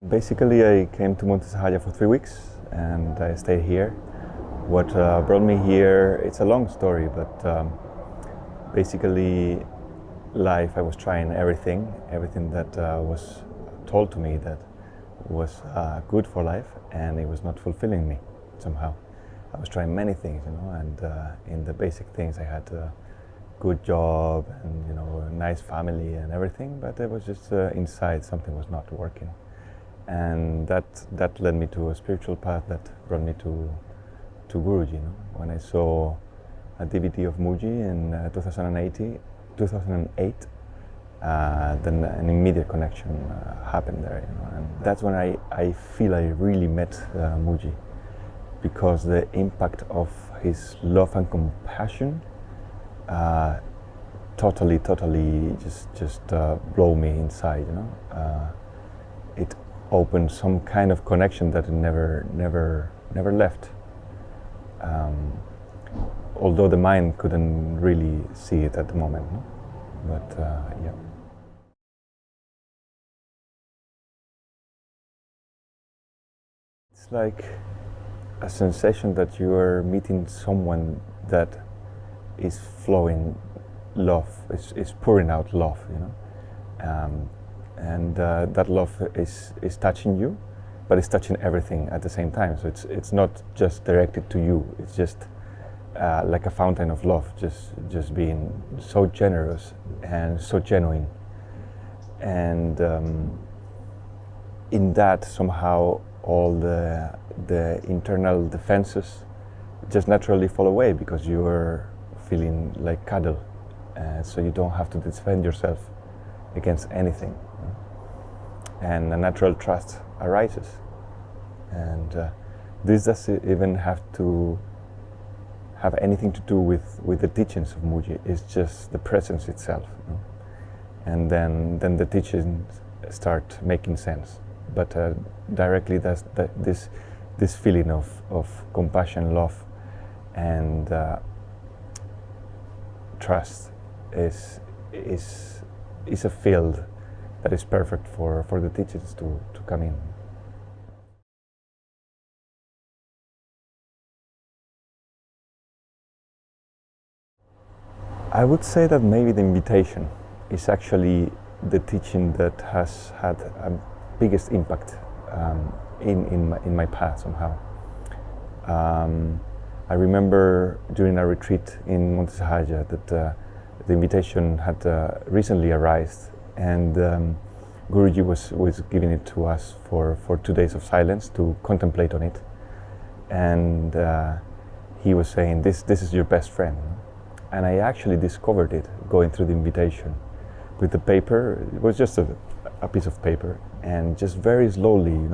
Basically, I came to Monte Sahaja for 3 weeks and I stayed here. What brought me here, it's a long story, but basically life, I was trying everything that was told to me that was good for life, and it was not fulfilling me somehow. I was trying many things, and in the basic things I had a good job and a nice family and everything, but it was just inside something was not working. And that led me to a spiritual path that brought me to Guruji. When I saw a DVD of Mooji in 2008, then an immediate connection happened there. And that's when I feel I really met Mooji, because the impact of his love and compassion totally just blow me inside. It opened some kind of connection that never left. Although the mind couldn't really see it at the moment, but yeah. It's like a sensation that you are meeting someone that is flowing love, is pouring out love, and that love is touching you, but it's touching everything at the same time. So it's not just directed to you. It's just like a fountain of love, just being so generous and so genuine. And in that, somehow all the internal defenses just naturally fall away, because you are feeling like cuddle, so you don't have to defend yourself against anything. And a natural trust arises, and this doesn't even have to have anything to do with the teachings of Mooji. It's just the presence itself, and then the teachings start making sense. But directly, this feeling of compassion, love, and trust is a field that is perfect for the teachers to come in. I would say that maybe the invitation is actually the teaching that has had a biggest impact in my path somehow. I remember during a retreat in Monte Sahaja that the invitation had recently arisen, and Guruji was giving it to us for 2 days of silence to contemplate on it, and he was saying, this is your best friend. And I actually discovered it going through the invitation with the paper. It was just a piece of paper, and just very slowly,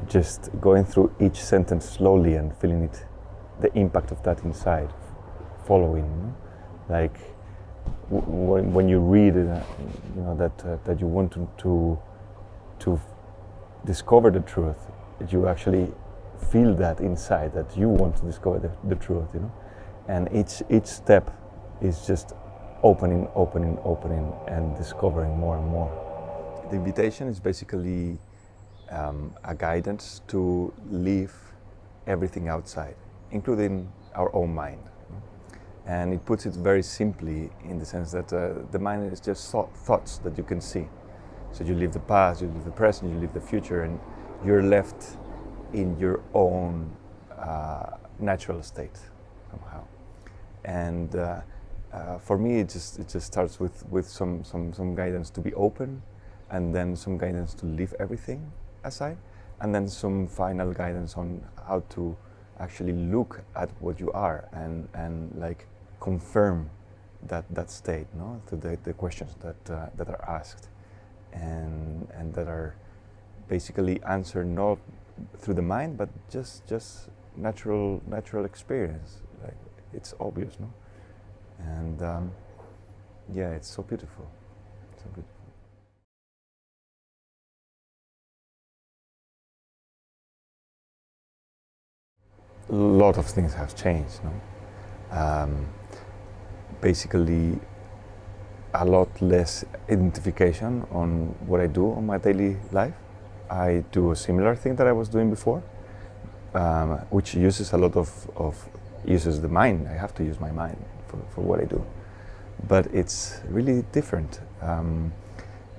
just going through each sentence slowly and feeling it, the impact of that inside, following, like when you read that you want to discover the truth, you actually feel that inside, that you want to discover the truth, and each step is just opening and discovering more and more. The invitation is basically a guidance to leave everything outside, including our own mind. And it puts it very simply, in the sense that the mind is just thoughts that you can see. So you leave the past, you leave the present, you leave the future, and you're left in your own natural state somehow. And for me, it just starts with some guidance to be open, and then some guidance to leave everything aside, and then some final guidance on how to actually look at what you are and like confirm that state, through the questions that are asked, and that are basically answered not through the mind, but just natural experience. Like, it's obvious, and yeah, it's so beautiful, so beautiful. A lot of things have changed, basically a lot less identification on what I do on my daily life. I do a similar thing that I was doing before, which uses a lot uses the mind. I have to use my mind for what I do, but it's really different.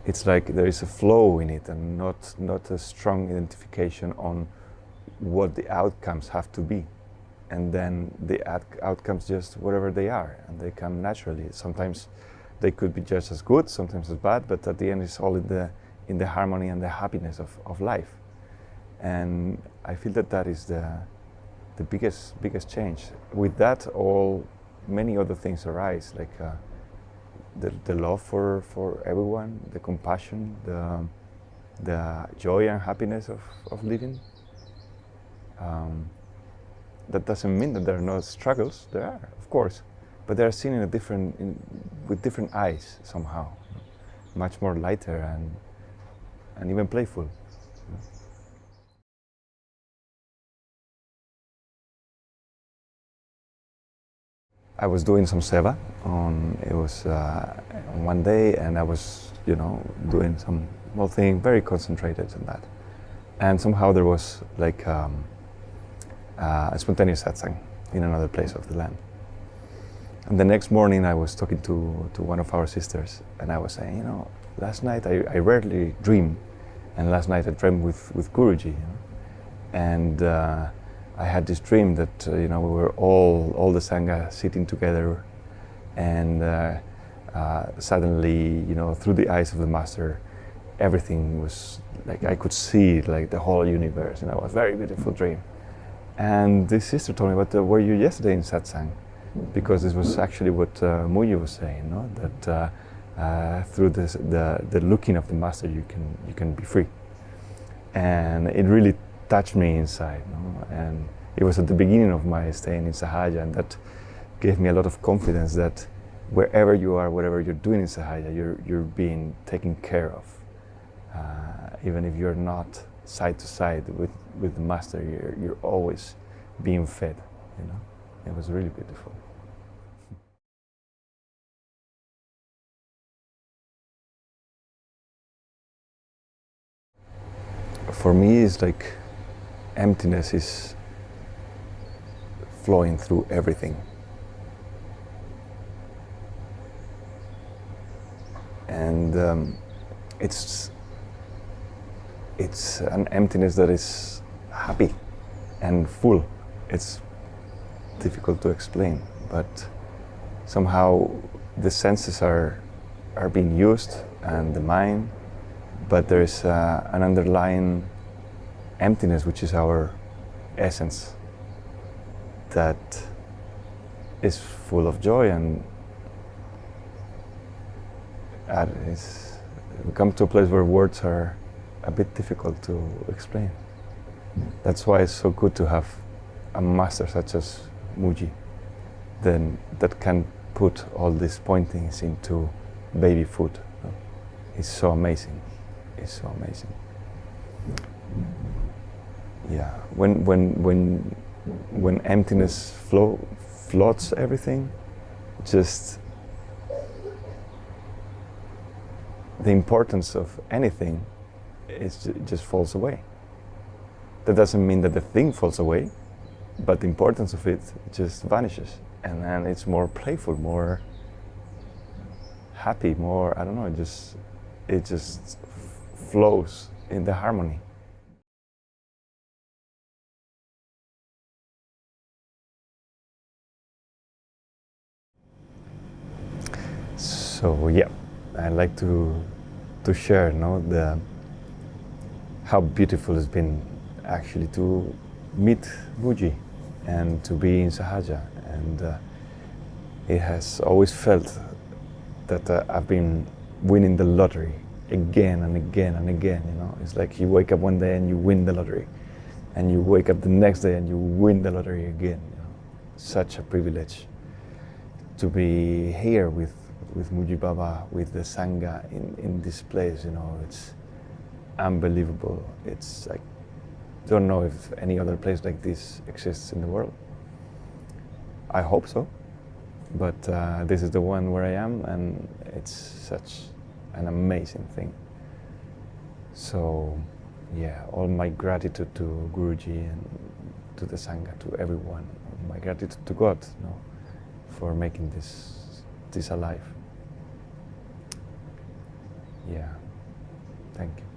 It's like there is a flow in it, and not a strong identification on what the outcomes have to be, and then the outcomes just whatever they are, and they come naturally. Sometimes they could be just as good, sometimes as bad, but at the end it's all in the harmony and the happiness of life. And I feel that is the biggest change. With that, many other things arise, like the love for everyone, the compassion, the joy and happiness of living. That doesn't mean that there are no struggles. There are, of course, but they are seen with different eyes somehow, much more lighter and even playful. I was doing some seva on one day, and I was doing some small thing, very concentrated on that, and somehow there was like a spontaneous satsang in another place of the land. And the next morning I was talking to one of our sisters, and I was saying, last night I rarely dream, and last night I dreamed with Guruji, and I had this dream that we were all the sangha sitting together, and suddenly through the eyes of the master, everything was like I could see like the whole universe. It was a very beautiful dream. And this sister told me, but were you yesterday in satsang? Because this was actually what Mooji was saying, that through the looking of the master you can be free. And it really touched me inside, and it was at the beginning of my staying in Sahaja, and that gave me a lot of confidence that wherever you are, whatever you're doing in Sahaja, you're being taken care of. Even if you're not side to side with the master, you're always being fed. It was really beautiful. For me, it's like emptiness is flowing through everything. And it's an emptiness that is happy and full. It's difficult to explain, but somehow the senses are being used, and the mind, but there is an underlying emptiness, which is our essence, that is full of joy, and we come to a place where words are a bit difficult to explain. That's why it's so good to have a master such as Mooji, that can put all these pointings into baby food. It's so amazing. It's so amazing. Yeah, when emptiness floods everything, just the importance of anything just falls away. That doesn't mean that the thing falls away, but the importance of it just vanishes, and then it's more playful, more happy, more, I don't know, it just flows in the harmony. So yeah, I like to share, how beautiful it's been actually to meet Mooji and to be in Sahaja, and it has always felt that I've been winning the lottery again and again and again. It's like you wake up one day and you win the lottery, and you wake up the next day and you win the lottery again. Such a privilege to be here with Mooji Baba, with the Sangha in this place. It's unbelievable. It's like, don't know if any other place like this exists in the world. I hope so, but this is the one where I am, and it's such an amazing thing. So yeah, all my gratitude to Guruji and to the Sangha, to everyone. My gratitude to God, for making this alive. Yeah, thank you.